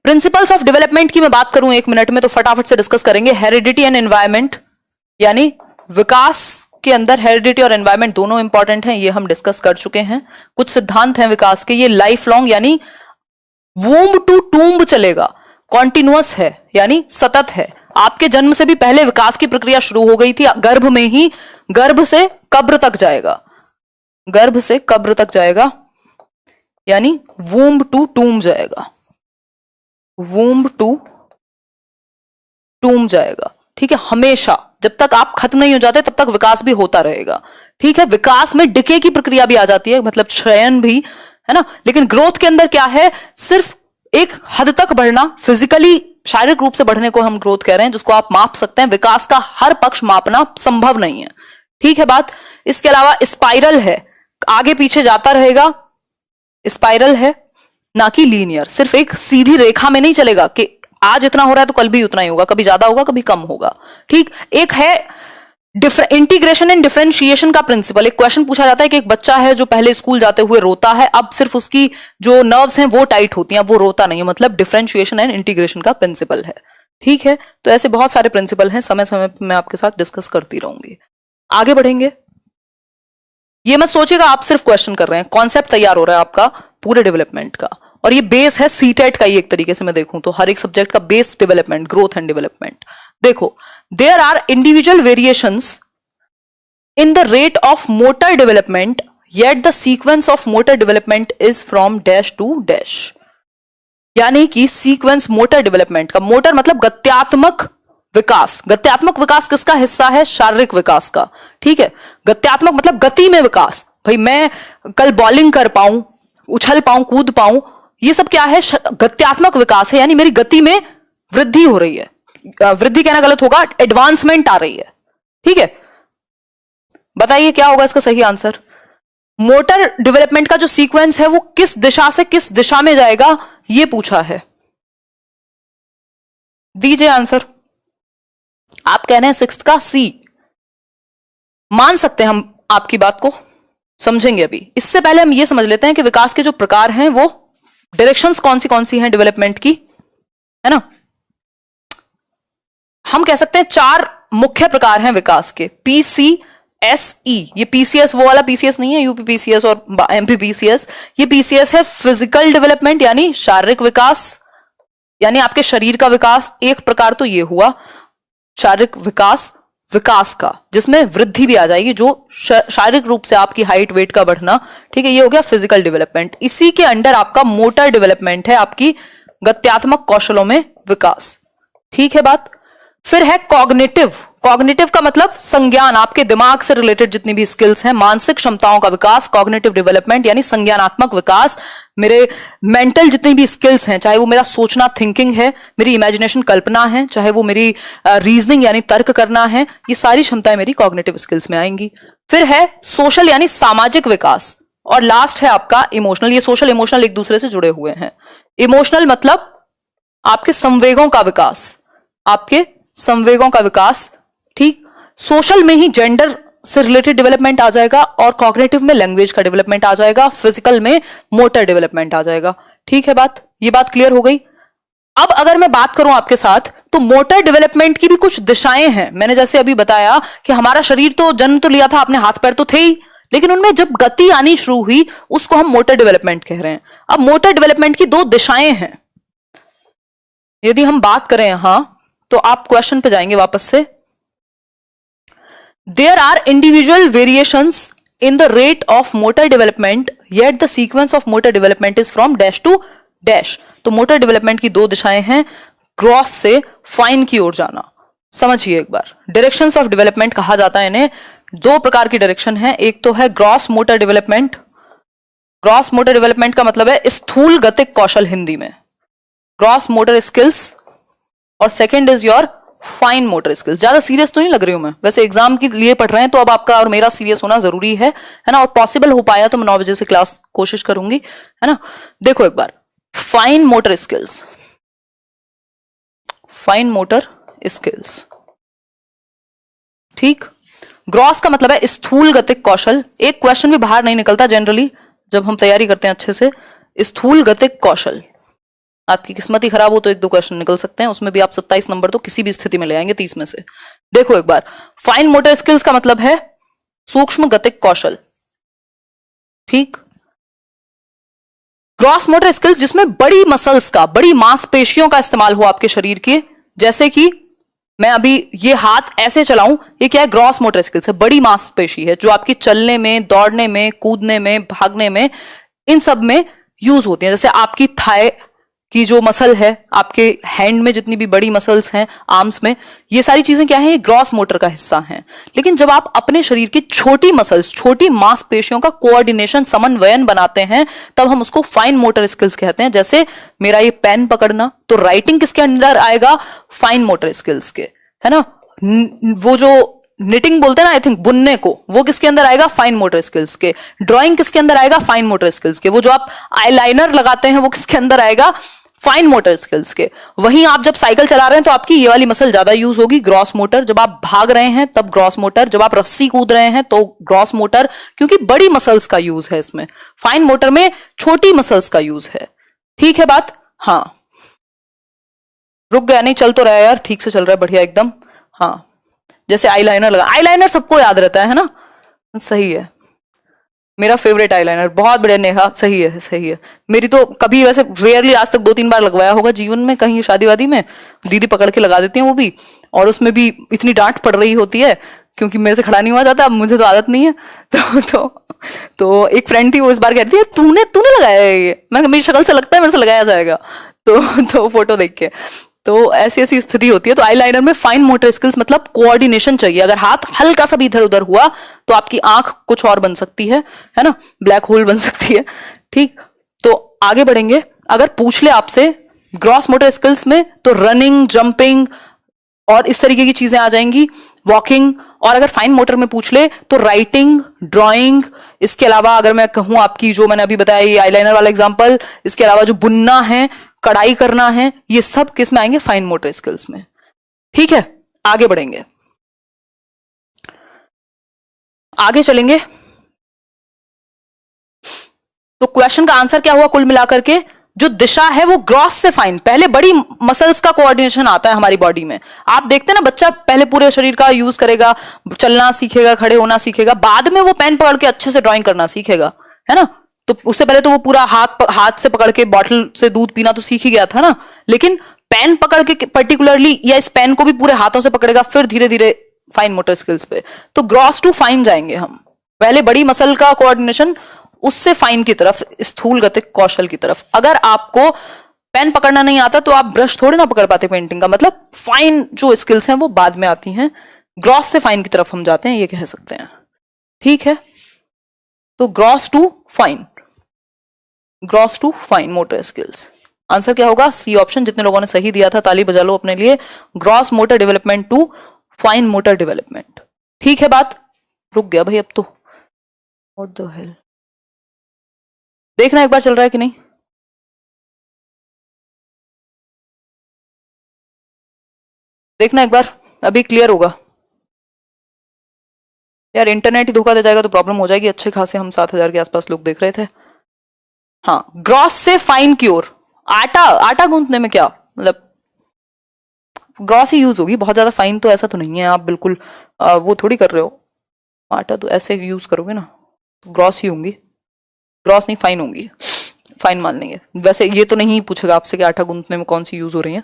Principles of development की मैं बात करूं 1 मिनट में तो फटाफट से डिस्कस करेंगे। हेरिडिटी एंड एनवायरमेंट, यानी विकास के अंदर हेरिडिटी और एनवायरमेंट दोनों इंपॉर्टेंट हैं, ये हम डिस्कस कर चुके हैं। कुछ सिद्धांत हैं विकास के, ये लाइफ लॉन्ग यानी वूम्ब टू टूम्ब चलेगा, कॉन्टिन्यूअस है यानी सतत है। आपके जन्म से भी पहले विकास की प्रक्रिया शुरू हो गई थी, गर्भ में ही, गर्भ से कब्र तक जाएगा, गर्भ से कब्र तक जाएगा यानी वूम्ब टू टूम्ब जाएगा, वूम्ब टू टूम्ब जाएगा। ठीक है, हमेशा जब तक आप खत्म नहीं हो जाते तब तक विकास भी होता रहेगा। ठीक है, विकास में डिके की प्रक्रिया भी आ जाती है, मतलब क्षयन भी, है ना। लेकिन ग्रोथ के अंदर क्या है, सिर्फ एक हद तक बढ़ना, फिजिकली शारीरिक रूप से बढ़ने को हम ग्रोथ कह रहे हैं, जिसको आप माप सकते हैं। विकास का हर पक्ष मापना संभव नहीं है। ठीक है बात। इसके अलावा स्पाइरल है, आगे पीछे जाता रहेगा, स्पाइरल है, ना कि लीनियर। सिर्फ एक सीधी रेखा में नहीं चलेगा कि आज इतना हो रहा है तो कल भी उतना ही होगा, कभी ज्यादा होगा कभी कम होगा। ठीक, एक है इंटीग्रेशन एंड डिफरेंशिएशन का प्रिंसिपल। एक क्वेश्चन पूछा जाता है कि एक बच्चा है जो पहले स्कूल जाते हुए रोता है, अब सिर्फ उसकी जो नर्व्स हैं वो टाइट होती हैं, अब वो रोता नहीं है, मतलब डिफरेंशिएशन एंड इंटीग्रेशन का प्रिंसिपल है। ठीक है, तो ऐसे बहुत सारे प्रिंसिपल हैं, समय समय पर मैं आपके साथ डिस्कस करती रहूंगी। आगे बढ़ेंगे। ये मत सोचिएगा आप सिर्फ क्वेश्चन कर रहे हैं, कॉन्सेप्ट तैयार हो रहा है आपका पूरे डेवलपमेंट का, और ये बेस है सीटेट का ही। एक तरीके से मैं देखूं तो हर एक सब्जेक्ट का base development, growth and development. देखो, there are individual variations in the rate of motor development, yet the sequence of motor development is from dash to dash. यानी कि सीक्वेंस मोटर डेवलपमेंट का, मोटर मतलब गत्यात्मक विकास। गत्यात्मक विकास किसका हिस्सा है? शारीरिक विकास का। ठीक है, गत्यात्मक मतलब गति में विकास। भाई मैं कल बॉलिंग कर पाऊं, उछल पाऊं, कूद पाऊं, ये सब क्या है? गत्यात्मक विकास है, यानी मेरी गति में वृद्धि हो रही है। वृद्धि कहना गलत होगा, एडवांसमेंट आ रही है। ठीक है, बताइए क्या होगा इसका सही आंसर? मोटर डेवलपमेंट का जो सीक्वेंस है वो किस दिशा से किस दिशा में जाएगा, ये पूछा है। दीजिए आंसर। आप कह रहे हैं 6th का सी। मान सकते हैं हम आपकी बात को, समझेंगे अभी। इससे पहले हम ये समझ लेते हैं कि विकास के जो प्रकार हैं वो डायरेक्शंस कौन सी हैं डेवलपमेंट की, है ना। हम कह सकते हैं 4 मुख्य प्रकार हैं विकास के। PCSE, ये PCS वो वाला PCS नहीं है, UPPCS और MPPCS। ये PCS है फिजिकल डेवलपमेंट, यानी शारीरिक विकास, यानी आपके शरीर का विकास। एक प्रकार तो ये हुआ शारीरिक विकास, विकास का जिसमें वृद्धि भी आ जाएगी, जो शारीरिक रूप से आपकी हाइट वेट का बढ़ना। ठीक है, ये हो गया फिजिकल डेवलपमेंट। इसी के अंडर आपका मोटर डेवलपमेंट है, आपकी गत्यात्मक कौशलों में विकास। ठीक है बात। फिर है कॉग्निटिव। कॉग्निटिव का मतलब संज्ञान, आपके दिमाग से रिलेटेड जितनी भी स्किल्स हैं, मानसिक क्षमताओं का विकास, कॉग्निटिव डेवलपमेंट यानी संज्ञानात्मक विकास। मेरे मेंटल जितनी भी स्किल्स हैं, चाहे वो मेरा सोचना थिंकिंग है, मेरी इमेजिनेशन कल्पना है, चाहे वो मेरी रीजनिंग यानी तर्क करना है, ये सारी क्षमताएं मेरी कॉग्निटिव स्किल्स में आएंगी। फिर है सोशल यानी सामाजिक विकास, और लास्ट है आपका इमोशनल। ये सोशल इमोशनल एक दूसरे से जुड़े हुए हैं। इमोशनल मतलब आपके संवेगों का विकास, आपके संवेगों का विकास। ठीक, सोशल में ही जेंडर से रिलेटेड डेवलपमेंट आ जाएगा, और कॉग्निटिव में लैंग्वेज का डेवलपमेंट आ जाएगा, फिजिकल में मोटर डेवलपमेंट आ जाएगा। ठीक है बात, ये बात क्लियर हो गई। अब अगर मैं बात करूं आपके साथ, तो मोटर डेवलपमेंट की भी कुछ दिशाएं हैं। मैंने जैसे अभी बताया कि हमारा शरीर तो जन्म तो लिया था, अपने हाथ पैर तो थे ही, लेकिन उनमें जब गति आनी शुरू हुई उसको हम मोटर डेवलपमेंट कह रहे हैं। अब मोटर डेवलपमेंट की 2 दिशाएं हैं। यदि हम बात करें यहां, तो आप क्वेश्चन पे जाएंगे वापस से। There are individual variations in the rate of motor development, yet the sequence of motor development is from dash to dash. तो मोटर डेवलपमेंट की 2 दिशाएं हैं, ग्रॉस से फाइन की ओर जाना। समझिए एक बार, डायरेक्शंस ऑफ डेवलपमेंट कहा जाता है इन्हें। 2 प्रकार की डायरेक्शन है, एक तो है gross motor development. Gross motor development का मतलब है स्थूल गतिक कौशल, हिंदी में ग्रॉस मोटर स्किल्स, और second is your fine motor skills. ज्यादा सीरियस तो नहीं लग रही हूं मैं, वैसे एग्जाम के लिए पढ़ रहे हैं तो अब आपका और मेरा सीरियस होना जरूरी है ना। और पॉसिबल हो पाया तो मैं 9 बजे से क्लास कोशिश करूंगी, है ना। देखो एक बार, fine motor skills, fine motor skills. ठीक, ग्रॉस का मतलब है स्थूल गतिक कौशल। एक क्वेश्चन भी बाहर नहीं निकलता जनरली जब हम तैयारी करते हैं अच्छे से। स्थूल गतिक कौशल, आपकी किस्मत ही खराब हो तो 1-2 क्वेश्चन निकल सकते हैं, उसमें भी आप 27 नंबर तो किसी भी स्थिति में ले आएंगे 30 में से। देखो एक बार, फाइन मोटर स्किल्स का मतलब है सूक्ष्म गतिक कौशल, ठीक। ग्रॉस मोटर स्किल्स जिसमें बड़ी मसल्स का, बड़ी मांसपेशियों का इस्तेमाल हो आपके शरीर के, जैसे कि मैं अभी ये हाथ ऐसे चलाऊं, ये क्या है? ग्रॉस मोटर स्किल्स है, बड़ी मांसपेशी है जो आपकी चलने में, दौड़ने में, कूदने में, भागने में, इन सब में यूज होती है। जैसे आपकी थाई की जो मसल है, आपके हैंड में जितनी भी बड़ी मसल्स हैं, आर्म्स में, ये सारी चीजें क्या है? ये ग्रॉस मोटर का हिस्सा हैं। लेकिन जब आप अपने शरीर की छोटी मसल्स, छोटी मांसपेशियों का कोऑर्डिनेशन, समन्वयन बनाते हैं, तब हम उसको फाइन मोटर स्किल्स कहते हैं। जैसे मेरा ये पेन पकड़ना, तो राइटिंग किसके अंदर आएगा? फाइन मोटर स्किल्स के, है ना। वो जो निटिंग बोलते हैं ना, आई थिंक बुनने को, वो किसके अंदर आएगा? फाइन मोटर स्किल्स के। ड्राइंग किसके अंदर आएगा? फाइन मोटर स्किल्स के। वो जो आप आईलाइनर लगाते हैं वो किसके अंदर आएगा? फाइन मोटर स्किल्स के। वहीं आप जब साइकिल चला रहे हैं तो आपकी ये वाली मसल ज्यादा यूज होगी, ग्रॉस मोटर। जब आप भाग रहे हैं तब ग्रॉस मोटर, जब आप रस्सी कूद रहे हैं तो ग्रॉस मोटर, क्योंकि बड़ी मसल्स का यूज है इसमें। फाइन मोटर में छोटी मसल्स का यूज है, ठीक है बात? हाँ, रुक गया? नहीं, चल तो रहा है यार, ठीक से चल रहा है, बढ़िया एकदम। हाँ, जैसे आईलाइनर लगा, आईलाइनर सबको याद रहता है ना? सही है, मेरा फेवरेट आईलाइनर, बहुत बढ़िया नेहा, सही है, सही है। मेरी तो कभी, वैसे रेयरली, आज तक 2-3 बार लगवाया होगा जीवन में, कहीं शादी वादी में दीदी पकड़ के लगा देती हैं वो भी, और उसमें भी इतनी डांट पड़ रही होती है क्योंकि मेरे से खड़ा नहीं हुआ जाता। अब मुझे तो आदत नहीं है, तो एक फ्रेंड थी, वो इस बार कहती है तूने लगाया है ये। मैं, मेरी शक्ल से लगता है मेरे से लगाया जाएगा, तो फोटो देख के। तो ऐसी ऐसी स्थिति होती है। तो आईलाइनर में फाइन मोटर स्किल्स मतलब कोऑर्डिनेशन चाहिए। अगर हाथ हल्का सा भी इधर उधर हुआ तो आपकी आंख कुछ और बन सकती है ना, ब्लैक होल बन सकती है, ठीक। तो आगे बढ़ेंगे, अगर पूछ ले आपसे ग्रॉस मोटर स्किल्स में, तो रनिंग, जंपिंग और इस तरीके की चीजें आ जाएंगी, वॉकिंग। और अगर फाइन मोटर में पूछ ले तो राइटिंग, ड्राइंग, इसके अलावा अगर मैं कहूं आपकी जो मैंने अभी बताया ये आईलाइनर वाला एग्जांपल, इसके अलावा जो बुनना है, कढ़ाई करना है, ये सब किस में आएंगे? फाइन मोटर स्किल्स में, ठीक है। आगे बढ़ेंगे, आगे चलेंगे। तो क्वेश्चन का आंसर क्या हुआ कुल मिलाकर के? जो दिशा है वो ग्रॉस से फाइन, पहले बड़ी मसल्स का कोऑर्डिनेशन आता है हमारी बॉडी में। आप देखते हैं ना, बच्चा पहले पूरे शरीर का यूज करेगा, चलना सीखेगा, खड़े होना सीखेगा, बाद में वो पेन पकड़ के अच्छे से ड्राइंग करना सीखेगा, है ना। तो उससे पहले तो वो पूरा हाथ से पकड़ के बॉटल से दूध पीना तो सीख ही गया था ना, लेकिन पेन पकड़ के पर्टिकुलरली, या इस पेन को भी पूरे हाथों से पकड़ेगा, फिर धीरे धीरे फाइन मोटर स्किल्स पे। तो ग्रॉस टू फाइन जाएंगे हम, पहले बड़ी मसल का कोऑर्डिनेशन, उससे फाइन की तरफ, स्थूल गतिक कौशल की तरफ। अगर आपको पेन पकड़ना नहीं आता तो आप ब्रश थोड़े ना पकड़ पाते पेंटिंग का, मतलब फाइन जो स्किल्स हैं वो बाद में आती हैं, ग्रॉस से फाइन की तरफ हम जाते हैं, ये कह सकते हैं, ठीक है। तो gross to fine, gross to fine motor skills, answer क्या होगा? C option. जितने लोगों ने सही दिया था ताली बजा लो अपने लिए। Gross motor development to fine motor development, ठीक है बात? रुक गया भाई अब तो, व्हाट द हेल। देखना एक बार चल रहा है कि नहीं, देखना एक बार, अभी क्लियर होगा यार। इंटरनेट ही धोखा दे जाएगा तो प्रॉब्लम हो जाएगी। अच्छे खासे हम 7,000 के आसपास लोग देख रहे थे। हाँ, ग्रॉस से फाइन की ओर। आटा गूंथने में क्या मतलब, ग्रॉस ही यूज होगी, बहुत ज्यादा फाइन तो ऐसा तो नहीं है। आप बिल्कुल वो थोड़ी कर रहे हो, आटा तो ऐसे यूज करोगे ना, तो ग्रॉस ही होंगी, ग्रॉस नहीं फाइन होंगी, फाइन मान लेंगे। वैसे ये तो नहीं पूछेगा आपसे कि आटा गूंथने में कौन सी यूज हो रही है,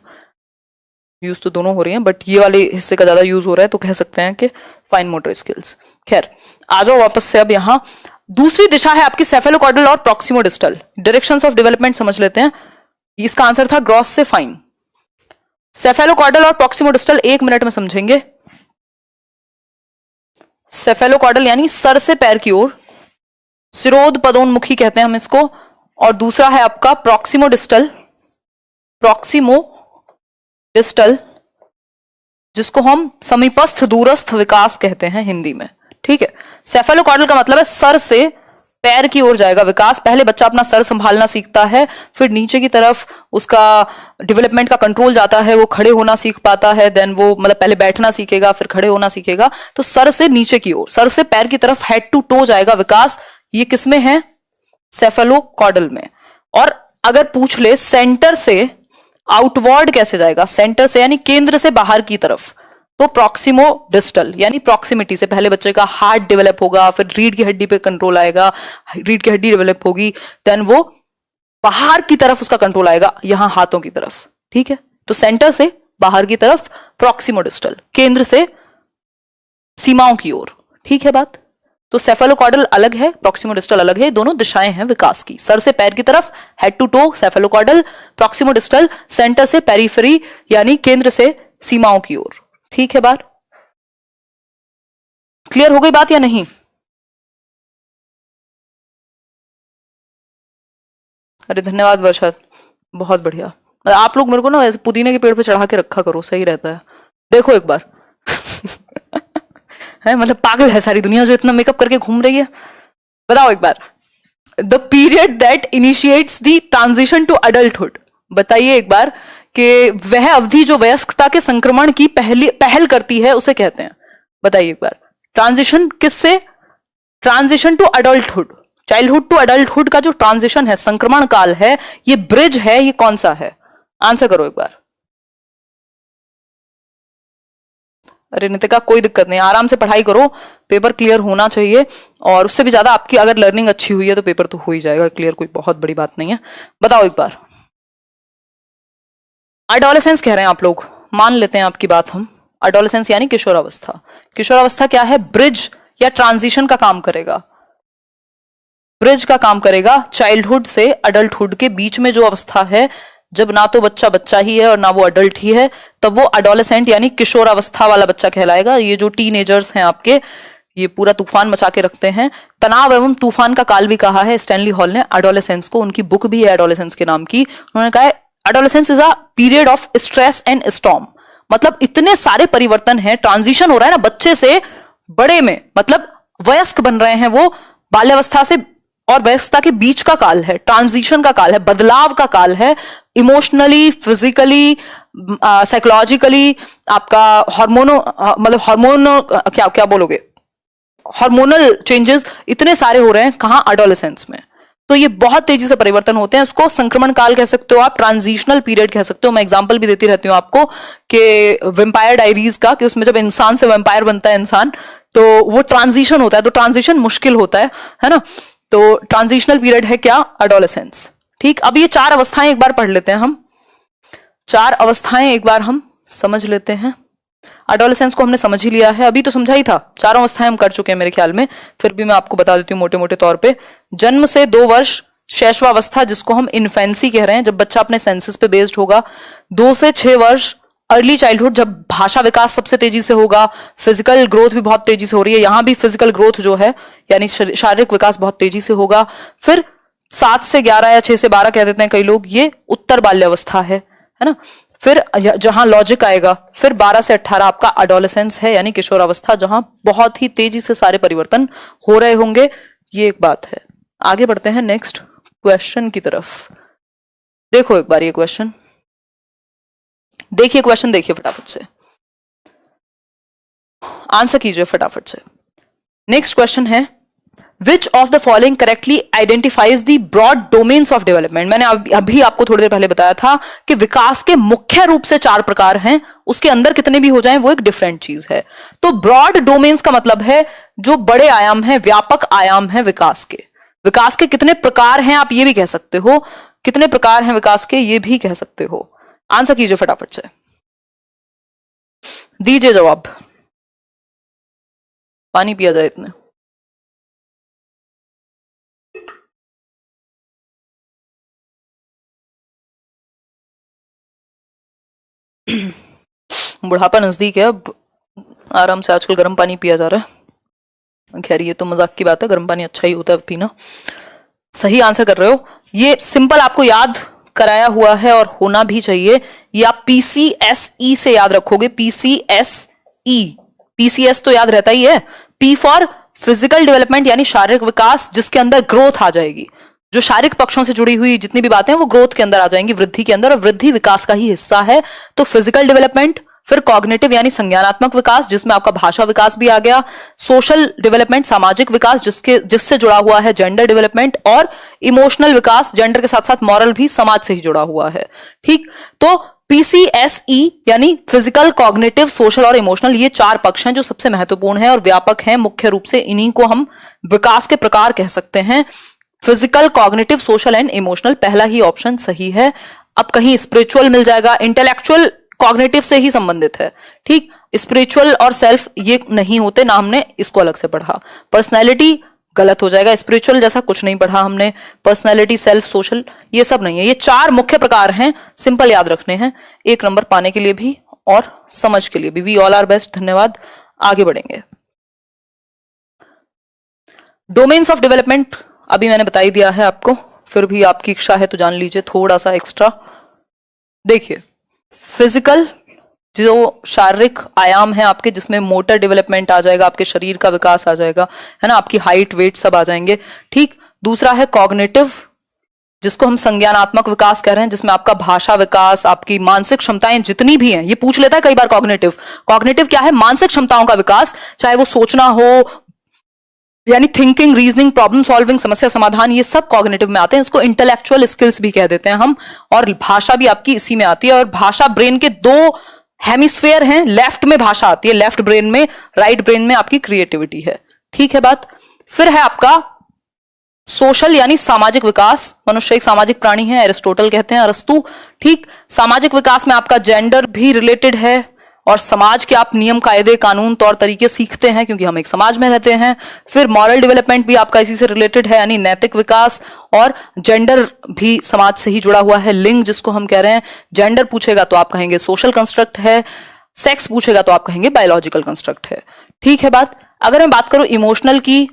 यूज तो दोनों हो रही हैं, बट ये वाले हिस्से का ज्यादा यूज हो रहा है, तो कह सकते हैं कि फाइन मोटर स्किल्स। खैर, आ जाओ वापस से। अब यहाँ दूसरी दिशा है आपकी सेफेलोकॉर्डल और प्रॉक्सिमोडिस्टल। डायरेक्शंस ऑफ डेवलपमेंट समझ लेते हैं। इसका आंसर था ग्रॉस से फाइन। सेफेलोकॉर्डल और प्रॉक्सिमोडिस्टल 1 मिनट में समझेंगे। सेफेलोकॉर्डल यानी सर से पैर की ओर, सिरोध पदोन्मुखी कहते हैं हम इसको। और दूसरा है आपका प्रॉक्सिमोडिस्टल, प्रॉक्सिमोडिस्टल जिसको हम समीपस्थ दूरस्थ विकास कहते हैं हिंदी में, ठीक है। सेफेलोकॉर्डल का मतलब है सर से पैर की ओर जाएगा विकास। पहले बच्चा अपना सर संभालना सीखता है, फिर नीचे की तरफ उसका डेवलपमेंट का कंट्रोल जाता है, वो खड़े होना सीख पाता है, देन वो मतलब पहले बैठना सीखेगा, फिर खड़े होना सीखेगा। तो सर से नीचे की ओर, सर से पैर की तरफ, हेड टू टो जाएगा विकास। ये किसमें है? सेफेलोकॉर्डल में। और अगर पूछ ले सेंटर से आउटवर्ड कैसे जाएगा, सेंटर से यानी केंद्र से बाहर की तरफ, तो प्रॉक्सिमो डिस्टल यानी प्रॉक्सिमिटी से। पहले बच्चे का हार्ट डेवलप होगा, फिर रीढ़ की हड्डी पे कंट्रोल आएगा, रीढ़ की हड्डी डेवलप होगी, देन वो बाहर की तरफ उसका कंट्रोल आएगा, यहां हाथों की तरफ। ठीक है, तो सेंटर से बाहर की तरफ प्रॉक्सिमो डिस्टल, केंद्र से सीमाओं की ओर। ठीक है बात। तो सेफेलोकॉर्डल अलग है, प्रॉक्सिमो डिस्टल अलग है, दोनों दिशाएं हैं विकास की। सर से पैर की तरफ, head to toe cephalocaudal, proximodistal centre से पेरिफेरी यानी केंद्र से सीमाओं की ओर। ठीक है बात, क्लियर हो गई बात या नहीं? अरे धन्यवाद वर्षा, बहुत बढ़िया। आप लोग मेरे को ना ऐसे पुदीने के पेड़ पे चढ़ा के रखा करो, सही रहता है। देखो एक बार है, मतलब पागल है सारी दुनिया जो इतना मेकअप करके घूम रही है। बताओ एक बार, the period that initiates the transition to adulthood, बताइए एक बार कि वह अवधि जो वयस्कता के संक्रमण की पहल करती है उसे कहते हैं। बताइए एक बार, ट्रांजिशन किससे, transition to adulthood, childhood to adulthood का जो ट्रांजिशन है, संक्रमण काल है, ये ब्रिज है, ये कौन सा है? आंसर करो एक बार। अरे नितिका कोई दिक्कत नहीं, आराम से पढ़ाई करो, पेपर क्लियर होना चाहिए। और उससे भी ज्यादा आपकी अगर लर्निंग अच्छी हुई है तो पेपर तो हो ही जाएगा क्लियर, कोई बहुत बड़ी बात नहीं है। बताओ एक बार, एडोलेसेंस कह रहे हैं आप लोग, मान लेते हैं आपकी बात हम। एडोलेसेंस यानी किशोरावस्था। किशोरावस्था क्या है? ब्रिज या ट्रांजिशन का काम करेगा, ब्रिज का काम करेगा चाइल्डहुड से अडल्टहुड के बीच में जो अवस्था है, जब ना तो बच्चा बच्चा ही है और ना वो अडल्ट ही है, तब वो एडोलेसेंट यानी किशोरावस्था वाला बच्चा कहलाएगा। ये जो टीनेजर्स हैं आपके, ये पूरा तूफान मचा के रखते हैं। तनाव एवं तूफान का काल भी कहा है स्टैनली हॉल ने एडोलेसेंस को, उनकी बुक भी है एडोलेसेंस के नाम की। उन्होंने कहा है adolescence is a period of stress and storm, मतलब इतने सारे परिवर्तन हैं, ट्रांजिशन हो रहा है ना बच्चे से बड़े में, मतलब वयस्क बन रहे हैं वो, बाल्यावस्था से और वयस्कता के बीच का काल है, ट्रांजिशन का काल है, बदलाव का काल है, इमोशनली, फिजिकली, साइकोलॉजिकली, आपका हार्मोनो मतलब हार्मोनो क्या क्या बोलोगे, हार्मोनल चेंजेस इतने सारे हो रहे हैं कहां, एडोलेसेंस में। तो ये बहुत तेजी से परिवर्तन होते हैं, उसको संक्रमण काल कह सकते हो आप, ट्रांजिशनल पीरियड कह सकते हो। मैं एग्जांपल भी देती रहती हूँ आपको कि वेम्पायर डायरीज का, कि उसमें जब इंसान से वेम्पायर बनता है इंसान, तो वो ट्रांजिशन होता है, तो ट्रांजिशन मुश्किल होता है ना। तो ट्रांजिशनल पीरियड है क्या, एडोलेसेंस। ठीक, अब ये चार अवस्थाएं एक बार पढ़ लेते हैं हम, चार अवस्थाएं एक बार हम समझ लेते हैं। एडोलेसेंस को हमने समझ ही लिया है, अभी तो समझा ही था, चारों अवस्थाएं हम कर चुके हैं मेरे ख्याल में, फिर भी मैं आपको बता देती हूँ मोटे मोटे तौर पे। जन्म से 2 वर्ष शैशवावस्था, जिसको हम इन्फेंसी कह रहे हैं, जब बच्चा अपने सेंसेस पे बेस्ड होगा। 2 से 6 वर्ष अर्ली चाइल्डहुड, जब भाषा विकास सबसे तेजी से होगा, फिजिकल ग्रोथ भी बहुत तेजी से हो रही है, यहां भी फिजिकल ग्रोथ जो है यानी शारीरिक विकास बहुत तेजी से होगा। फिर 7 से 11 या 6 से 12 कह देते हैं कई लोग, ये उत्तर बाल्यावस्था है ना। फिर जहां लॉजिक आएगा, फिर 12 से 18 आपका एडोलेसेंस है यानी किशोरावस्था, जहां बहुत ही तेजी से सारे परिवर्तन हो रहे होंगे। ये एक बात है। आगे बढ़ते हैं नेक्स्ट क्वेश्चन की तरफ। देखो एक बार ये क्वेश्चन देखिए, क्वेश्चन देखिए फटाफट से, आंसर कीजिए फटाफट से। नेक्स्ट क्वेश्चन है, which of the following correctly identifies the broad domains of development. मैंने अभी आपको थोड़ी देर पहले बताया था कि विकास के मुख्य रूप से 4 प्रकार हैं, उसके अंदर कितने भी हो जाएं वो एक डिफरेंट चीज है। तो ब्रॉड डोमेन्स का मतलब है जो बड़े आयाम हैं, व्यापक आयाम हैं विकास के। विकास के कितने प्रकार हैं आप ये भी कह सकते हो, कितने प्रकार हैं विकास के ये भी कह सकते हो। आंसर कीजिए फटाफट से, दीजिए जवाब, पानी पिया जाए इतने। बुढ़ापा नजदीक है, अब आराम से आजकल गर्म पानी पिया जा रहा है। खैर ये तो मजाक की बात है, गर्म पानी अच्छा ही होता है पीना। सही आंसर कर रहे हो, ये सिंपल आपको याद कराया हुआ है और होना भी चाहिए। ये आप PCSE से याद रखोगे, PCSE, PCS तो याद रहता ही है, P फॉर फिजिकल डेवलपमेंट यानी शारीरिक विकास, जिसके अंदर ग्रोथ आ जाएगी। जो शारीरिक पक्षों से जुड़ी हुई जितनी भी बातें हैं वो ग्रोथ के अंदर आ जाएंगी, वृद्धि के अंदर, और वृद्धि विकास का ही हिस्सा है। तो फिजिकल डेवलपमेंट, फिर कॉग्निटिव यानी संज्ञानात्मक विकास, जिसमें आपका भाषा विकास भी आ गया, सोशल डेवलपमेंट सामाजिक विकास जिससे जुड़ा हुआ है जेंडर डेवलपमेंट, और इमोशनल विकास जेंडर के साथ साथ मॉरल भी समाज से ही जुड़ा हुआ है। ठीक, तो PCSE यानी फिजिकल, कॉग्निटिव, सोशल और इमोशनल, ये 4 पक्ष हैं जो सबसे महत्वपूर्ण है और व्यापक हैं। मुख्य रूप से इन्हीं को हम विकास के प्रकार कह सकते हैं, physical, cognitive, social and emotional. पहला ही ऑप्शन सही है। अब कहीं स्पिरिचुअल मिल जाएगा, इंटेलेक्चुअल कॉग्निटिव से ही संबंधित है। ठीक, स्पिरिचुअल और सेल्फ ये नहीं होते ना, हमने इसको अलग से पढ़ा। पर्सनैलिटी गलत हो जाएगा, स्पिरिचुअल जैसा कुछ नहीं पढ़ा हमने। पर्सनैलिटी, सेल्फ, सोशल ये सब नहीं है। ये 4 मुख्य प्रकार हैं, सिंपल याद रखने हैं 1 नंबर पाने के लिए भी और समझ के लिए भी। We all are best. धन्यवाद। आगे बढ़ेंगे। डोमेन्स ऑफ डेवलपमेंट अभी मैंने बता ही दिया है आपको, फिर भी आपकी इच्छा है तो जान लीजिए थोड़ा सा एक्स्ट्रा। देखिए, फिजिकल जो शारीरिक आयाम है आपके, जिसमें मोटर डेवलपमेंट आ जाएगा, आपके शरीर का विकास आ जाएगा, है ना, आपकी हाइट, वेट सब आ जाएंगे। ठीक, दूसरा है कॉग्निटिव, जिसको हम संज्ञानात्मक विकास कह रहे हैं, जिसमें आपका भाषा विकास, आपकी मानसिक क्षमताएं जितनी भी हैं, ये पूछ लेता है कई बार कॉग्निटिव। कॉग्निटिव क्या है? मानसिक क्षमताओं का विकास, चाहे वो सोचना हो, यानी थिंकिंग, रीजनिंग, प्रॉब्लम सॉल्विंग, समस्या समाधान, ये सब कॉग्निटिव में आते हैं। इसको इंटेलेक्चुअल स्किल्स भी कह देते हैं हम। और भाषा भी आपकी इसी में आती है। और भाषा, ब्रेन के 2 हेमिस्फेयर हैं, लेफ्ट में भाषा आती है, लेफ्ट ब्रेन में, राइट ब्रेन में आपकी क्रिएटिविटी है। ठीक है बात। फिर है आपका सोशल यानी सामाजिक विकास। मनुष्य एक सामाजिक प्राणी है, एरिस्टोटल कहते हैं, अरस्तु। ठीक, सामाजिक विकास में आपका जेंडर भी रिलेटेड है और समाज के आप नियम, कायदे, कानून, तौर तरीके सीखते हैं क्योंकि हम एक समाज में रहते हैं। फिर मॉरल डेवलपमेंट भी आपका इसी से रिलेटेड है, यानी नैतिक विकास। और जेंडर भी समाज से ही जुड़ा हुआ है, लिंग जिसको हम कह रहे हैं। जेंडर पूछेगा तो आप कहेंगे सोशल कंस्ट्रक्ट है, सेक्स पूछेगा तो आप कहेंगे बायोलॉजिकल कंस्ट्रक्ट है। ठीक है बात। अगर मैं बात करूं इमोशनल की,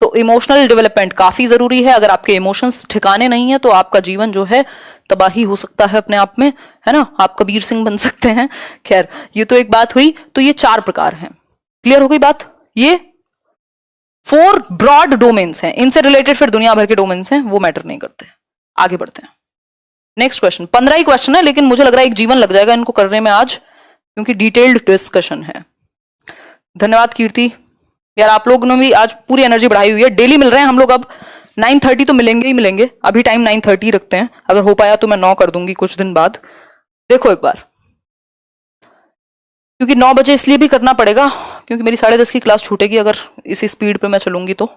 तो इमोशनल डेवलपमेंट काफी जरूरी है। अगर आपके इमोशंस ठिकाने नहीं है तो आपका जीवन जो है तबाही हो सकता है अपने आप में, है ना, आप कबीर सिंह बन सकते हैं। खैर, ये तो एक बात हुई। तो ये 4 प्रकार हैं। क्लियर हो गई बात? ये 4 ब्रॉड डोमेन्स हैं, इनसे रिलेटेड फिर दुनिया भर के डोमेन्स हैं, वो मैटर नहीं करते। आगे बढ़ते हैं। Next question. 15 ही क्वेश्चन है, लेकिन मुझे लग रहा है एक जीवन लग जाएगा इनको करने में आज, क्योंकि डिटेल्ड डिस्कशन है। धन्यवाद कीर्ति। यार आप लोगों ने भी आज पूरी एनर्जी बढ़ाई हुई है। डेली मिल रहे हैं हम लोग, अब 9:30 तो मिलेंगे ही मिलेंगे। अभी टाइम 9:30 रखते हैं, अगर हो पाया तो मैं 9 कर दूंगी कुछ दिन बाद। देखो एक बार, क्योंकि 9 बजे इसलिए भी करना पड़ेगा क्योंकि मेरी 10:30 की क्लास छूटेगी अगर इसी स्पीड पे मैं चलूंगी तो।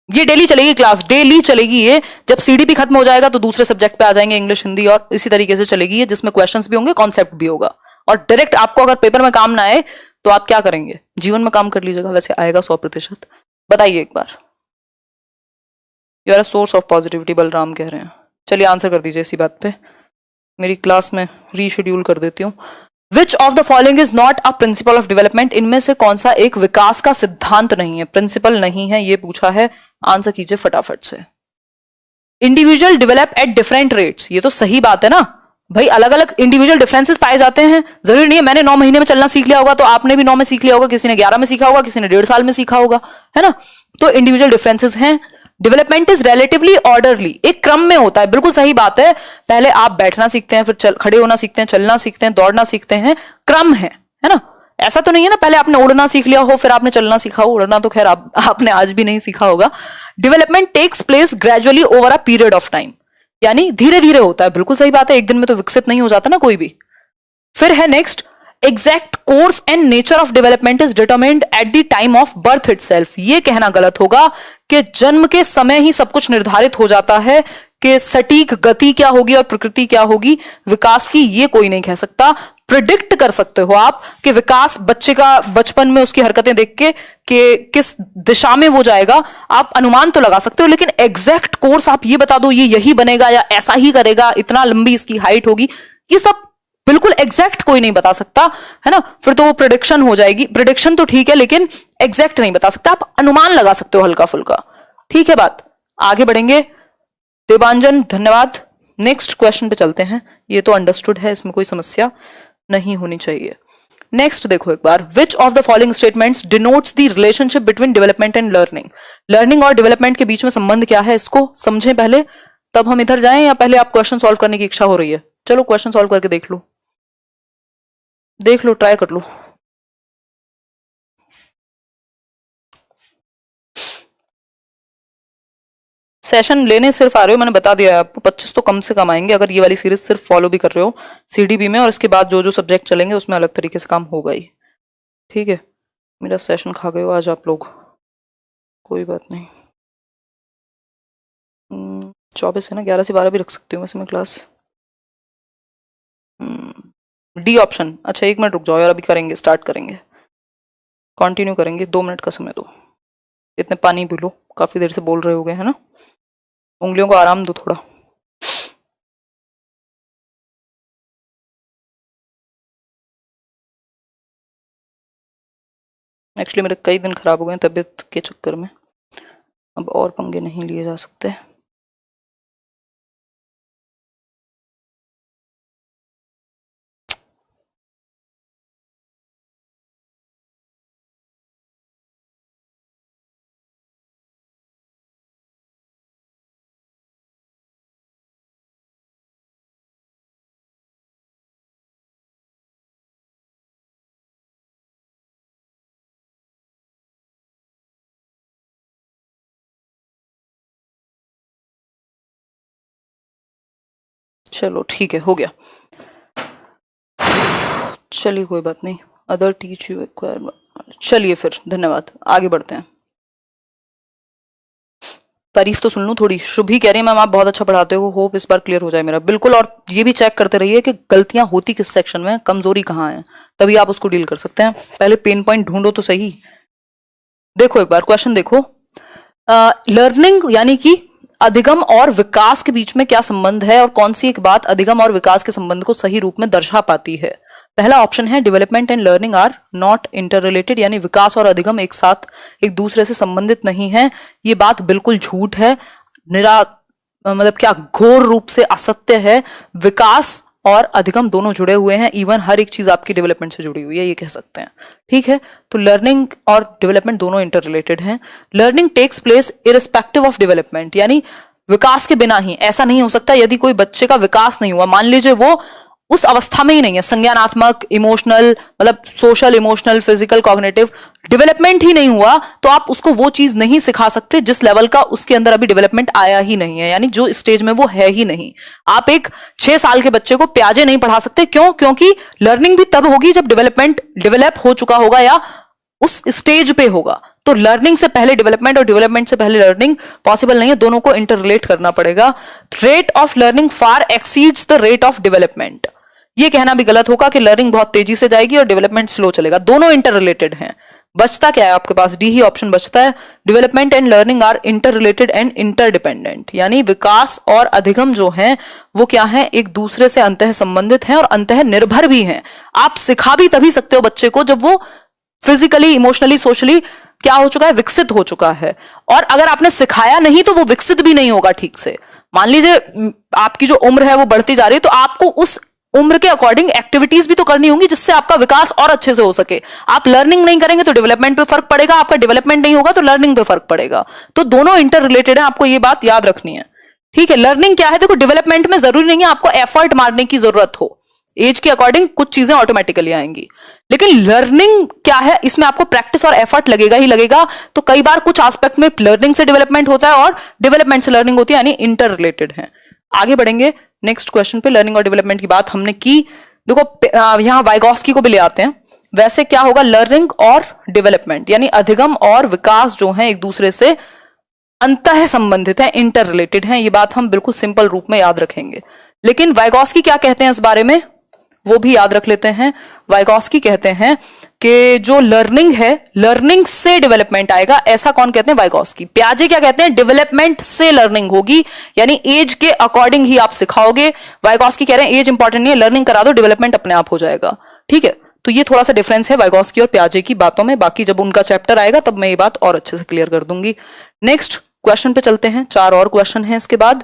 ये डेली चलेगी क्लास, डेली चलेगी ये। जब CDP खत्म हो जाएगा तो दूसरे सब्जेक्ट पे आ जाएंगे, इंग्लिश, हिंदी, और इसी तरीके से चलेगी ये, जिसमें क्वेश्चंस भी होंगे, कॉन्सेप्ट भी होगा। और डायरेक्ट आपको अगर पेपर में काम ना आए तो आप क्या करेंगे? जीवन में काम कर लीजिएगा, वैसे आएगा 100%। बताइए एक बार। You are a source of positivity, Balram कह रहे हैं। चलिए आंसर कर दीजिए इसी बात पे। मेरी क्लास में रीशेड्यूल कर देती हूँ। विच of the following is not a principle of development? इनमें से कौन सा एक विकास का सिद्धांत नहीं है, प्रिंसिपल नहीं है, ये पूछा है। आंसर कीजिए फटाफट से। Individual develop at different rates, ये तो सही बात है ना भाई। अलग अलग इंडिविजुअल डिफरेंसेस पाए जाते हैं। जरूरी नहीं है मैंने 9 महीने में चलना सीख लिया होगा तो आपने भी 9 में सीख लिया होगा, किसी ने 11 में सीखा होगा, किसी ने 1.5 साल में सीखा होगा, है ना। तो इंडिविजुअल डिफरेंसेस हैं। डेवलपमेंट इज रिलेटिवली ऑर्डरली, एक क्रम में होता है, बिल्कुल सही बात है। पहले आप बैठना सीखते हैं, फिर खड़े होना सीखते हैं, चलना सीखते हैं, दौड़ना सीखते हैं, क्रम है ना। ऐसा तो नहीं है ना पहले आपने उड़ना सीख लिया हो फिर आपने चलना सीखा हो। उड़ना तो खैर आपने आज भी नहीं सीखा होगा। Development takes place gradually over a period of time, यानी धीरे धीरे होता है। बिल्कुल सही बात है, एक दिन में तो विकसित नहीं हो जाता ना कोई भी। फिर है next, exact course and nature of development is determined at the time of birth itself. ये कहना गलत होगा कि जन्म के समय ही सब कुछ निर्धारित हो जाता है कि सटीक गति क्या होगी और प्रकृति क्या होगी विकास की, ये कोई नहीं कह सकता। प्रिडिक्ट कर सकते हो आप कि विकास बच्चे का बचपन में उसकी हरकतें देख के कि किस दिशा में वो जाएगा, आप अनुमान तो लगा सकते हो, लेकिन एग्जैक्ट कोर्स आप ये बता दो ये यही बनेगा या ऐसा ही करेगा, इतना लंबी इसकी हाइट होगी, ये सब बिल्कुल एग्जैक्ट कोई नहीं बता सकता, है ना। फिर तो वो प्रिडिक्शन हो जाएगी। प्रिडिक्शन तो ठीक है लेकिन एग्जैक्ट नहीं बता सकता, आप अनुमान लगा सकते हो हल्का फुल्का। ठीक है बात, आगे बढ़ेंगे। देवांजन धन्यवाद। नेक्स्ट क्वेश्चन पे चलते हैं। ये तो अंडरस्टूड है, इसमें कोई समस्या नहीं होनी चाहिए। नेक्स्ट देखो एक बार, which of the following statements denotes the relationship between development and learning? Learning और डेवलपमेंट के बीच में संबंध क्या है, इसको समझें पहले, तब हम इधर जाएं, या पहले आप क्वेश्चन सॉल्व करने की इच्छा हो रही है? चलो क्वेश्चन सॉल्व करके देख लो। देख लो, ट्राई कर लो। सेशन लेने सिर्फ आ रहे हो, मैंने बता दिया है आपको, 25 तो कम से कम आएंगे अगर ये वाली सीरीज सिर्फ फॉलो भी कर रहे हो सीडीबी में, और इसके बाद जो जो सब्जेक्ट चलेंगे उसमें अलग तरीके से काम होगा ही। ठीक है, मेरा सेशन खा गए हो आज आप लोग, कोई बात नहीं। 24 है ना, 11 से 12 भी रख सकती हूँ वैसे मैं क्लास। D option. अच्छा 1 मिनट रुक जाओ यार, अभी करेंगे, स्टार्ट करेंगे, कंटिन्यू करेंगे, 2 मिनट का समय दो। इतने पानी पी लो, काफी देर से बोल रहे हो गए है ना, उंगलियों को आराम दो थोड़ा। एक्चुअली मेरे कई दिन खराब हो गए तबीयत के चक्कर में, अब और पंगे नहीं लिए जा सकते। चलो ठीक है, हो गया। चलिए कोई बात नहीं, अदर टीच यू रिक्वायरमेंट। चलिए फिर, धन्यवाद, आगे बढ़ते हैं। तारीफ तो सुन लूं थोड़ी। शुभी कह रही है मैम आप बहुत अच्छा पढ़ाते हो, होप इस बार क्लियर हो जाए मेरा। बिल्कुल, और ये भी चेक करते रहिए कि गलतियां होती किस सेक्शन में, कमजोरी कहाँ है, तभी आप उसको डील कर सकते हैं। पहले पेन पॉइंट ढूंढो तो सही। देखो एक बार क्वेश्चन देखो, लर्निंग यानी कि अधिगम और विकास के बीच में क्या संबंध है, और कौन सी एक बात अधिगम और विकास के संबंध को सही रूप में दर्शा पाती है। पहला ऑप्शन है development and learning are not interrelated, यानी विकास और अधिगम एक साथ एक दूसरे से संबंधित नहीं है। ये बात बिल्कुल झूठ है, मतलब क्या, घोर रूप से असत्य है। विकास और अधिगम दोनों जुड़े हुए हैं, इवन हर एक चीज आपकी डेवलपमेंट से जुड़ी हुई है, ये कह सकते हैं। ठीक है, तो लर्निंग और डेवलपमेंट दोनों इंटर रिलेटेड हैं। Learning takes place irrespective of development, यानी विकास के बिना ही। ऐसा नहीं हो सकता यदि कोई बच्चे का विकास नहीं हुआ, मान लीजिए वो उस अवस्था में ही नहीं है, संज्ञानात्मक, इमोशनल, मतलब social, emotional, physical, cognitive development ही नहीं हुआ, तो आप उसको वो चीज नहीं सिखा सकते जिस लेवल का उसके अंदर अभी डेवलपमेंट आया ही नहीं है, यानी जो स्टेज में वो है ही नहीं। आप एक 6 साल के बच्चे को प्याजे नहीं पढ़ा सकते, क्यों? क्योंकि लर्निंग भी तब होगी जब डेवलपमेंट डेवलप हो चुका होगा या उस स्टेज पे होगा। तो लर्निंग से पहले डेवलपमेंट और डेवलपमेंट से पहले लर्निंग पॉसिबल नहीं है, दोनों को इंटर रिलेट करना पड़ेगा। Rate of learning far exceeds the rate of development, ये कहना भी गलत होगा कि लर्निंग बहुत तेजी से जाएगी और डेवलपमेंट स्लो चलेगा, दोनों इंटर रिलेटेड हैं। बचता क्या है आपके पास? डी ही ऑप्शन बचता है। Development and learning are interrelated and interdependent, यानी विकास और अधिगम जो हैं वो क्या है, एक दूसरे से अंतः संबंधित हैं और अंतः निर्भर भी हैं। आप सिखा भी तभी सकते हो बच्चे को जब वो फिजिकली, इमोशनली, सोशली क्या हो चुका है, विकसित हो चुका है। और अगर आपने सिखाया नहीं तो वो विकसित भी नहीं होगा ठीक से। मान लीजिए आपकी जो उम्र है वो बढ़ती जा रही है, तो आपको उस उम्र के अकॉर्डिंग एक्टिविटीज भी तो करनी होंगी जिससे आपका विकास और अच्छे से हो सके। आप लर्निंग नहीं करेंगे तो डेवलपमेंट पे फर्क पड़ेगा, आपका डेवलपमेंट नहीं होगा तो लर्निंग पे फर्क पड़ेगा। तो दोनों इंटर रिलेटेड है, आपको ये बात याद रखनी है। ठीक है, लर्निंग क्या है, देखो डेवलपमेंट में जरूरी नहीं है आपको एफर्ट मारने की जरूरत हो, एज के अकॉर्डिंग कुछ चीजें ऑटोमेटिकली आएंगी। लेकिन लर्निंग क्या है, इसमें आपको प्रैक्टिस और एफर्ट लगेगा ही लगेगा। तो कई बार कुछ एस्पेक्ट में लर्निंग से डेवलपमेंट होता है और डेवलपमेंट से लर्निंग होती है, यानी इंटर रिलेटेड है। आगे बढ़ेंगे नेक्स्ट क्वेश्चन पे। लर्निंग और डेवलपमेंट की बात हमने की। देखो यहां वाइगॉस्की को भी ले आते हैं। वैसे क्या होगा, लर्निंग और डेवलपमेंट यानी अधिगम और विकास जो है एक दूसरे से अंतः संबंधित है, इंटर रिलेटेड है। ये बात हम बिल्कुल सिंपल रूप में याद रखेंगे। लेकिन वाइगॉस्की क्या कहते हैं इस बारे में, वो भी याद रख लेते हैं। वाइगॉस्की कहते हैं कि जो लर्निंग है, लर्निंग से डेवलपमेंट आएगा, ऐसा कौन कहते हैं, वाइगॉस्की। प्याजे क्या कहते हैं, डेवलपमेंट से लर्निंग होगी, यानी एज के अकॉर्डिंग ही आप सिखाओगे। वाइगॉस्की कह रहे हैं एज इंपॉर्टेंट नहीं है, लर्निंग करा दो, डेवलपमेंट अपने आप हो जाएगा। ठीक है, तो ये थोड़ा सा डिफरेंस है वाइगॉस्की और प्याजे की बातों में। बाकी जब उनका चैप्टर आएगा तब मैं ये बात और अच्छे से क्लियर कर दूंगी। नेक्स्ट क्वेश्चन पे चलते हैं, 4 और क्वेश्चन हैं इसके बाद।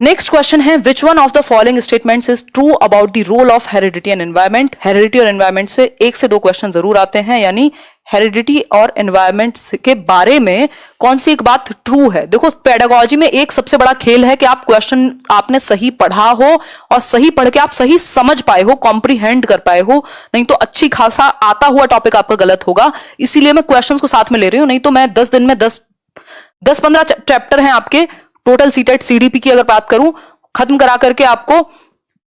नेक्स्ट क्वेश्चन है, which one of the following statements is true about the role of heredity and environment. Heredity और एनवायरमेंट से एक से दो क्वेश्चन जरूर आते हैं, यानी हेरिडिटी और एनवायरमेंट के बारे में कौन सी एक बात ट्रू है। देखो, पेडागोजी में एक सबसे बड़ा खेल है कि आप क्वेश्चन आपने सही पढ़ा हो और सही पढ़ के आप सही समझ पाए हो, कॉम्प्रीहेंड कर पाए हो, नहीं तो अच्छी खासा आता हुआ टॉपिक आपका गलत होगा। इसीलिए मैं क्वेश्चंस को साथ में ले रही हूं, नहीं तो मैं 10 दिन में 10-15 चैप्टर हैं आपके टोटल सीटेट सीडीपी की अगर बात करूं, खत्म करा करके आपको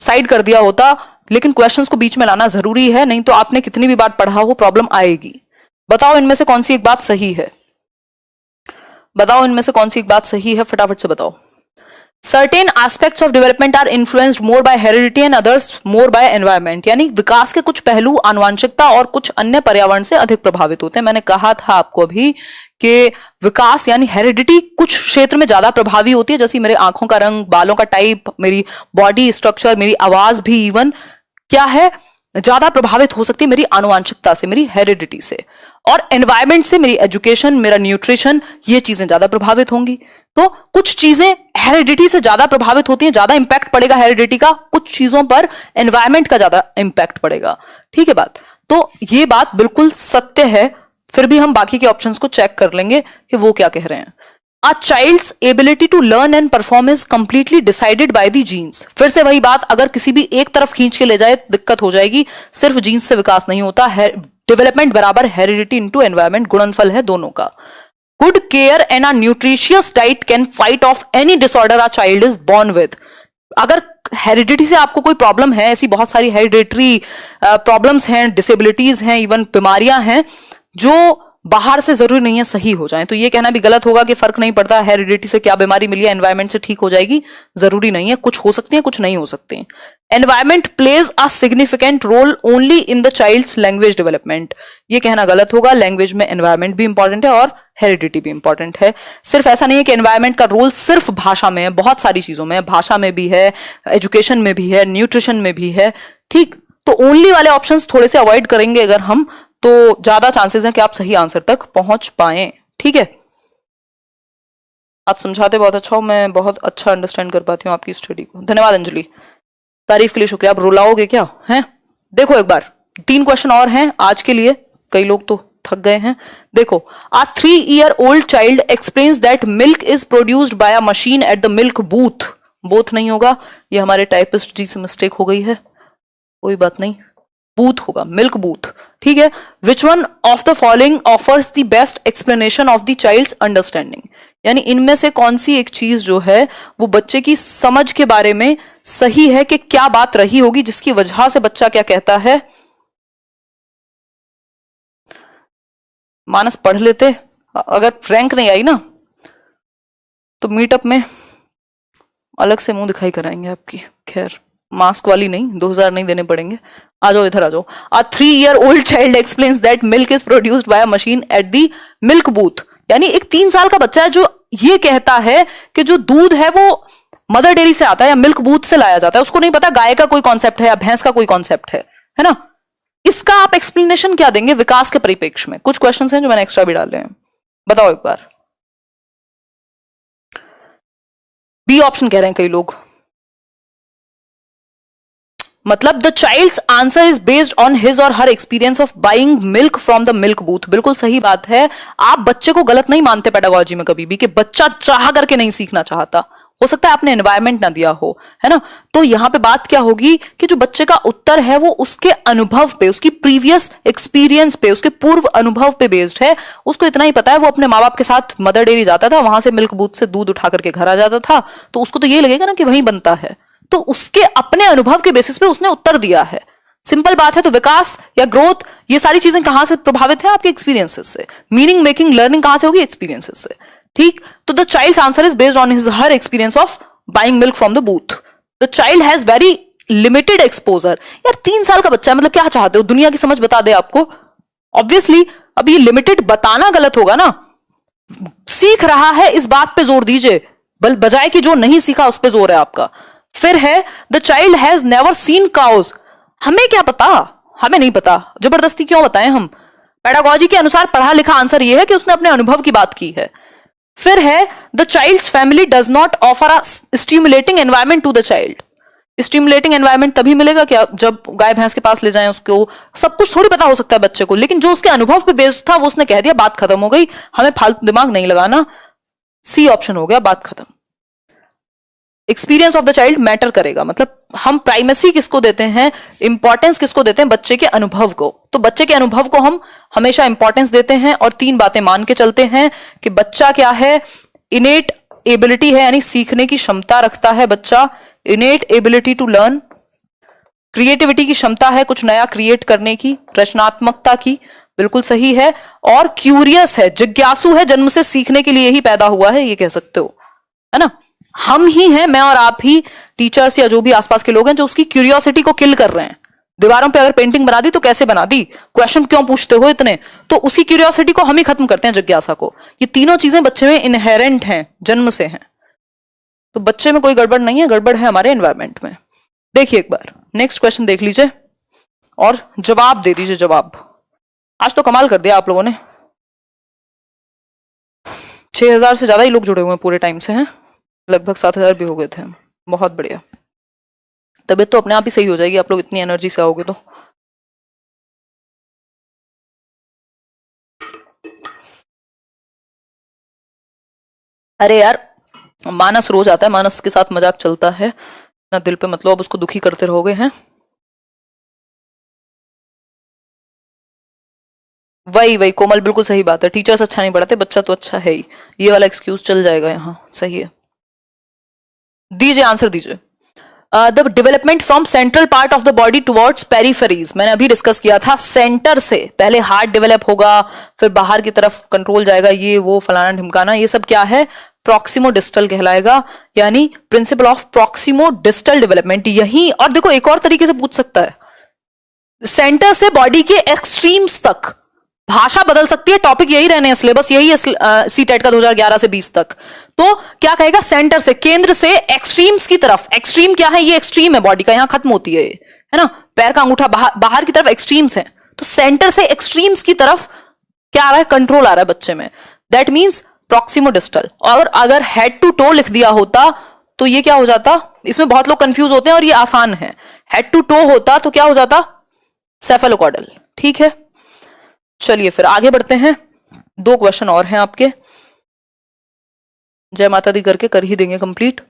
साइड कर दिया होता। लेकिन क्वेश्चंस को बीच में लाना जरूरी है, नहीं तो आपने कितनी भी बार पढ़ा हो प्रॉब्लम आएगी। बताओ इनमें से कौन सी एक बात सही है, बताओ इनमें से कौन सी एक बात सही है, फटाफट से बताओ। Certain aspects of development are influenced more by heredity and others more by environment. यानी विकास के कुछ पहलू आनुवंशिकता और कुछ अन्य पर्यावरण से अधिक प्रभावित होते हैं। मैंने कहा था आपको अभी कि विकास यानी हेरिडिटी कुछ क्षेत्र में ज्यादा प्रभावी होती है, जैसे मेरे आंखों का रंग, बालों का टाइप, मेरी बॉडी स्ट्रक्चर, मेरी आवाज भी इवन क्या है ज्यादा प्रभावित हो सकती है मेरी आनुवंशिकता से, मेरी हेरिडिटी से। और एनवायरमेंट से मेरी एजुकेशन, मेरा न्यूट्रिशन, ये चीजें ज्यादा प्रभावित होंगी। तो कुछ चीजें हेरिडिटी से ज्यादा प्रभावित होती हैं, ज्यादा इंपैक्ट पड़ेगा हेरिडिटी का, कुछ चीजों पर एनवायरमेंट का ज्यादा इंपैक्ट पड़ेगा। ठीक है बात, तो ये बात बिल्कुल सत्य है। फिर भी हम बाकी के ऑप्शंस को चेक कर लेंगे कि वो क्या कह रहे हैं। A child's ability to learn and perform is completely decided by the genes। फिर से वही बात, अगर किसी भी एक तरफ खींच के ले जाए दिक्कत हो जाएगी। सिर्फ जीन्स से विकास नहीं होता है, डेवलपमेंट बराबर हेरिडिटी इनटू एनवायरमेंट, गुणनफल है दोनों का। Good care and a nutritious diet can fight of any disorder a child is born with. अगर हेरिडिटी से आपको कोई प्रॉब्लम है, ऐसी बहुत सारी हेरिडिटरी प्रॉब्लम्स हैं, डिसेबिलिटीज हैं, इवन बीमारियां हैं जो बाहर से जरूरी नहीं है सही हो जाए, तो ये कहना भी गलत होगा कि फर्क नहीं पड़ता हेरिडिटी से क्या बीमारी मिली है एनवायरमेंट से ठीक हो जाएगी, जरूरी नहीं है। कुछ हो सकती है, कुछ नहीं हो सकते। Environment plays a significant role only in the child's language development, ये कहना गलत होगा। लैंग्वेज में एनवायरमेंट भी इंपॉर्टेंट है और हेरिडिटी भी इंपॉर्टेंट है। सिर्फ ऐसा नहीं है कि एनवायरमेंट का रोल सिर्फ भाषा में है, बहुत सारी चीजों में, भाषा में भी है, एजुकेशन में भी है, न्यूट्रिशन में भी है। ठीक, तो ओनली वाले ऑप्शंस थोड़े से अवॉइड करेंगे अगर हम, तो ज्यादा चांसेस हैं कि आप सही आंसर तक पहुंच पाएं। ठीक है, आप समझाते बहुत अच्छा हो, मैं बहुत अच्छा अंडरस्टैंड कर पाती हूँ आपकी स्टडी को। धन्यवाद अंजलि, तारीफ के लिए शुक्रिया। आप रुलाओगे क्या हैं? देखो एक बार 3 क्वेश्चन और हैं आज के लिए, कई लोग तो थक गए हैं। देखो, a 3-year-old child explains that milk is produced by a machine at the milk booth। Both नहीं होगा, ये हमारे टाइपिस्ट जी से मिस्टेक हो गई है, कोई बात नहीं, बूथ होगा, मिल्क बूथ। ठीक है, which one of the following offers the best explanation of the child's understanding. यानी इनमें से कौन सी एक चीज जो है वो बच्चे की समझ के बारे में सही है कि क्या बात रही होगी जिसकी वजह से बच्चा क्या कहता है। मानस पढ़ लेते, अगर रैंक नहीं आई ना तो मीटअप में अलग से मुंह दिखाई कराएंगे आपकी। खैर, मास्क वाली नहीं, 2000 नहीं देने पड़ेंगे। आ जाओ इधर आ जाओ। A 3-year-old child explains that milk is produced by a machine at the milk booth। यानी एक 3 साल का बच्चा है जो ये कहता है कि जो दूध है वो मदर डेयरी से आता है या मिल्क बूथ से लाया जाता है। उसको नहीं पता गाय का कोई कॉन्सेप्ट है या भैंस का कोई कॉन्सेप्ट है ना। इसका आप एक्सप्लेनेशन क्या देंगे विकास के परिप्रेक्ष्य में? कुछ क्वेश्चंस हैं जो मैंने एक्स्ट्रा भी डाले हैं, बताओ एक बार। बी ऑप्शन कह रहे हैं कई लोग, मतलब the child's answer is based on his or her experience of buying milk from the milk booth. बिल्कुल सही बात है। आप बच्चे को गलत नहीं मानते पेडागोजी में कभी भी कि बच्चा चाह करके नहीं सीखना चाहता, हो सकता है आपने एनवायरमेंट ना दिया हो, है ना। तो यहां पे बात क्या होगी कि जो बच्चे का उत्तर है वो उसके अनुभव पे, उसकी प्रीवियस एक्सपीरियंस पे, उसके पूर्व अनुभव पे बेस्ड है। उसको इतना ही पता है, वो अपने माँ बाप के साथ मदर डेयरी जाता था, वहां से मिल्क बूथ से दूध उठा करके घर आ जाता था, तो उसको तो ये लगेगा ना कि वहीं बनता है। तो उसके अपने अनुभव के बेसिस पे उसने उत्तर दिया है, सिंपल बात है। तो विकास या ग्रोथ ये सारी चीजें कहां से प्रभावित है? आपके एक्सपीरियंसेस से। मीनिंग मेकिंग लर्निंग कहां से होगी? एक्सपीरियंसेस से। ठीक, तो the child's answer is based on his her experience of buying milk from the booth. The child has very limited exposure. यार 3 साल का बच्चा है, मतलब क्या चाहते हो दुनिया की समझ बता दे आपको? ऑब्वियसली अब ये लिमिटेड बताना गलत होगा ना। सीख रहा है इस बात पे जोर दीजिए, बजाय कि जो नहीं सीखा उस पे जोर है आपका। फिर है the child has never seen cows. हमें क्या पता, हमें नहीं पता, जबरदस्ती क्यों बताएं हम? पेडागोजी के अनुसार पढ़ा लिखा आंसर यह है कि उसने अपने अनुभव की बात की है। फिर है the child's family does not offer a stimulating environment to the child. Stimulating environment तभी मिलेगा क्या जब गाय भैंस के पास ले जाएं उसको। सब कुछ थोड़ी पता हो सकता है बच्चे को, लेकिन जो उसके अनुभव पे बेस्ड था वो उसने कह दिया, बात खत्म हो गई, हमें फालतू दिमाग नहीं लगाना। सी ऑप्शन हो गया, बात खत्म। Experience of the child matter करेगा, मतलब हम प्राइमेसी किसको देते हैं, इंपॉर्टेंस किसको देते हैं, बच्चे के अनुभव को। तो बच्चे के अनुभव को हम हमेशा इंपॉर्टेंस देते हैं और 3 बातें मान के चलते हैं कि बच्चा क्या है, इनेट एबिलिटी है, यानी सीखने की क्षमता रखता है बच्चा, innate ability to learn, creativity की क्षमता है कुछ नया क्रिएट करने की, रचनात्मकता की, बिल्कुल सही है, और क्यूरियस है, जिज्ञासु है, जन्म से सीखने के लिए ही पैदा हुआ है, ये कह सकते हो, है ना। हम ही हैं, मैं और आप ही, टीचर्स या जो भी आसपास के लोग हैं, जो उसकी क्यूरियोसिटी को किल कर रहे हैं। दीवारों पे अगर पेंटिंग बना दी तो कैसे बना दी, क्वेश्चन क्यों पूछते हो इतने, तो उसी क्यूरियोसिटी को हम ही खत्म करते हैं, जिज्ञासा को। ये तीनों चीजें बच्चे में इनहेरेंट हैं, जन्म से हैं। तो बच्चे में कोई गड़बड़ नहीं है, गड़बड़ है हमारे एनवायरमेंट में। देखिए एक बार नेक्स्ट क्वेश्चन देख लीजिए और जवाब दे दीजिए। जवाब आज तो कमाल कर दिया आप लोगों ने, 6000 से ज्यादा ही लोग जुड़े हुए हैं पूरे टाइम से, हैं लगभग 7000 भी हो गए थे। बहुत बढ़िया, तबीयत तो अपने आप ही सही हो जाएगी, आप लोग इतनी एनर्जी से आओगे तो। अरे यार, मानस रोज आता है, मानस के साथ मजाक चलता है ना, दिल पे मतलब अब उसको दुखी करते रहोगे हैं। वही कोमल, बिल्कुल सही बात है, टीचर्स अच्छा नहीं पढ़ाते, बच्चा तो अच्छा है ही, ये वाला एक्सक्यूज चल जाएगा यहाँ, सही है। दीजिए आंसर दीजिए। The development from central part of the body towards peripheries, मैंने अभी डिस्कस किया था, सेंटर से पहले हार्ट डेवलप होगा, फिर बाहर की तरफ कंट्रोल जाएगा, ये वो फलाना ढिमकाना, ये सब क्या है, प्रॉक्सिमो डिस्टल कहलाएगा, यानी principle of proximo distal development यही। और देखो एक और तरीके से पूछ सकता है, सेंटर से बॉडी के एक्सट्रीम्स तक, भाषा बदल सकती है, टॉपिक यही रहने हैं, सिलेबस यही है सीटेट का 2011 से 20 तक। तो क्या कहेगा, सेंटर से, केंद्र से एक्सट्रीम्स की तरफ। एक्सट्रीम क्या है, ये एक्सट्रीम है बॉडी का, यहां खत्म होती है ना, पैर का अंगूठा बाहर की तरफ एक्सट्रीम्स है, तो सेंटर से एक्सट्रीम्स की तरफ क्या आ रहा है, कंट्रोल आ रहा है बच्चे में, दैट मीन्स प्रॉक्सिमो डिस्टल। और अगर हेड टू टो लिख दिया होता तो ये क्या हो जाता, इसमें बहुत लोग कंफ्यूज होते हैं और ये आसान है, हेड टू टो होता तो क्या हो जाता, सेफेलोकॉर्डल। ठीक है, चलिए फिर आगे बढ़ते हैं, 2 क्वेश्चन और हैं आपके, जय माता दी करके कर ही देंगे कंप्लीट।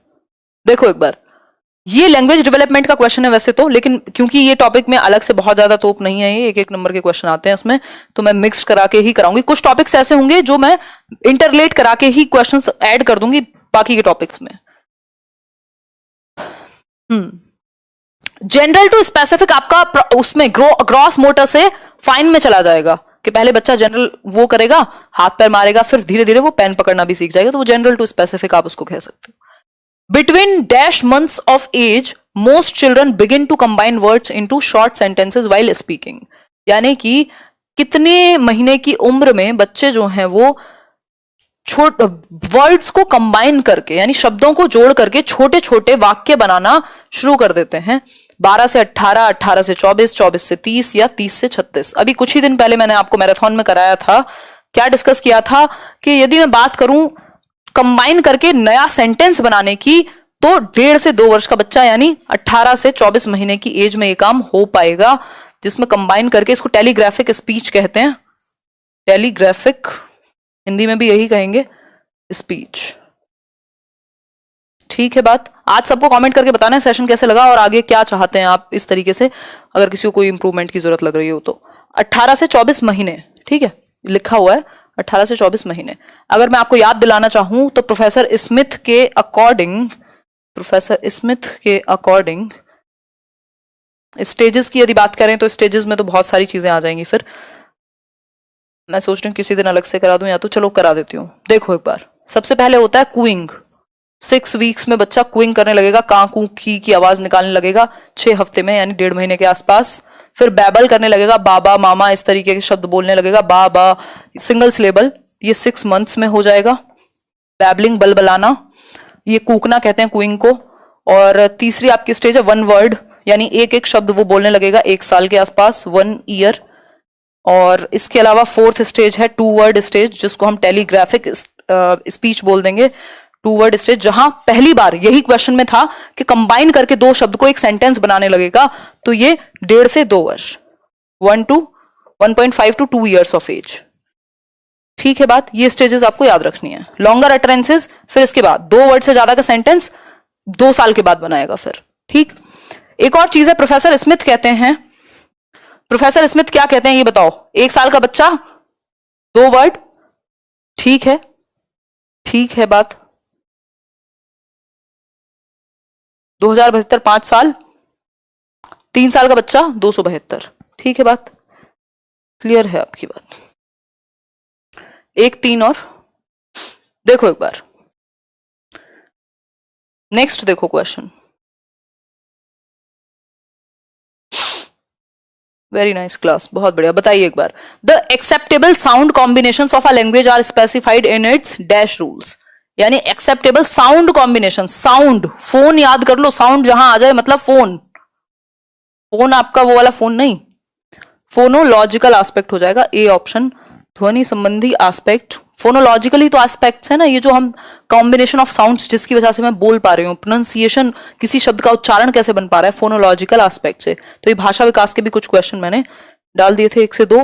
देखो एक बार, ये लैंग्वेज डेवलपमेंट का क्वेश्चन है वैसे तो, लेकिन क्योंकि ये टॉपिक में अलग से बहुत ज्यादा तोप नहीं है, ये एक नंबर के क्वेश्चन आते हैं इसमें, तो मैं मिक्स करा के ही कराऊंगी। कुछ टॉपिक्स ऐसे होंगे जो मैं इंटरलेट करा के ही क्वेश्चंस ऐड कर दूंगी बाकी के टॉपिक्स में। जनरल टू स्पेसिफिक आपका उसमें ग्रॉस मोटर से फाइन में चला जाएगा, कि पहले बच्चा जनरल वो करेगा, हाथ पैर मारेगा, फिर धीरे धीरे वो पेन पकड़ना भी सीख जाएगा, तो वो जनरल टू स्पेसिफिक आप उसको कह सकते हो। Between dash months of age most children begin to combine words into short sentences while speaking, यानी कि कितने महीने की उम्र में बच्चे जो हैं वो वर्ड्स को कंबाइन करके, यानी शब्दों को जोड़ करके छोटे छोटे वाक्य बनाना शुरू कर देते हैं। 12 से 18, 18 से 24, 24 से 30 या 30 से 36। अभी कुछ ही दिन पहले मैंने आपको मैराथन में कराया था, क्या डिस्कस किया था कि यदि मैं बात करूं कंबाइन करके नया सेंटेंस बनाने की, तो 1.5 से 2 वर्ष का बच्चा यानी 18 से 24 महीने की एज में ये काम हो पाएगा, जिसमें कंबाइन करके, इसको टेलीग्राफिक स्पीच कहते हैं, टेलीग्राफिक, हिंदी में भी यही कहेंगे, स्पीच। ठीक है बात। आज सबको कमेंट करके बताना है सेशन कैसे लगा और आगे क्या चाहते हैं आप इस तरीके से, अगर किसी को कोई इंप्रूवमेंट की जरूरत लग रही हो तो। 18 से 24 महीने, ठीक है, लिखा हुआ है 18 से 24 महीने। अगर मैं आपको याद दिलाना चाहूं तो प्रोफेसर स्मिथ के अकॉर्डिंग स्टेजेस की यदि बात करें तो स्टेजेस में तो बहुत सारी चीजें आ जाएंगी, फिर मैं सोच रही हूँ किसी दिन अलग से करा दूं, या तो चलो करा देती हूँ। देखो एक बार, सबसे पहले होता है कूइंग। 6 वीक्स में बच्चा कूइंग करने लगेगा, कां कू की आवाज निकालने लगेगा, 6 हफ्ते में यानी 1.5 महीने के आसपास। फिर बैबल करने लगेगा, बाबा मामा इस तरीके के शब्द बोलने लगेगा, बाबा सिंगल सिलेबल, ये 6 मंथ्स में हो जाएगा। बैबलिंग, बलबलाना, ये कूकना कहते हैं कूइंग को। और तीसरी आपकी स्टेज है 1 वर्ड, यानी एक एक शब्द वो बोलने लगेगा 1 साल के आसपास, 1 ईयर। और इसके अलावा 4th स्टेज है 2 वर्ड स्टेज, जिसको हम टेलीग्राफिक स्पीच बोल देंगे, 2 वर्ड स्टेज, जहां पहली बार यही क्वेश्चन में था कि कंबाइन करके 2 शब्द को एक सेंटेंस बनाने लगेगा, तो ये 1.5 से 2 वर्ष, 1.5 to 2 years ऑफ एज। ठीक है बात, ये स्टेजेस आपको याद रखनी है। लॉन्गर अटरेंसेस, फिर इसके बाद 2 वर्ड से ज्यादा का सेंटेंस 2 साल के बाद बनाएगा फिर। ठीक, एक और चीज है, प्रोफेसर स्मिथ कहते हैं, प्रोफेसर स्मिथ क्या कहते हैं ये बताओ? 1 साल का बच्चा 2 वर्ड, ठीक है, ठीक है बात। 2072 5 साल, 3 साल का बच्चा 272, ठीक है बात, क्लियर है आपकी बात। 1 3 और देखो एक बार, नेक्स्ट देखो क्वेश्चन, वेरी नाइस क्लास, बहुत बढ़िया। बताइए एक बार, the acceptable sound combinations of a language are specified in its dash rules. यानी acceptable sound combination, sound, phone याद कर लो, साउंड जहां आ जाए मतलब फोन, फोन आपका वो वाला फोन नहीं, फोनोलॉजिकल एस्पेक्ट हो जाएगा ए ऑप्शन, ध्वनि संबंधी एस्पेक्ट। फोनोलॉजिकली तो एस्पेक्ट्स है ना, ये जो हम कॉम्बिनेशन ऑफ साउंड्स जिसकी वजह से मैं बोल पा रही हूँ, प्रोनाउंसिएशन, किसी शब्द का उच्चारण कैसे बन पा रहा है, फोनोलॉजिकल एस्पेक्ट से। तो ये भाषा विकास के भी कुछ क्वेश्चन मैंने डाल दिए थे 1 से 2।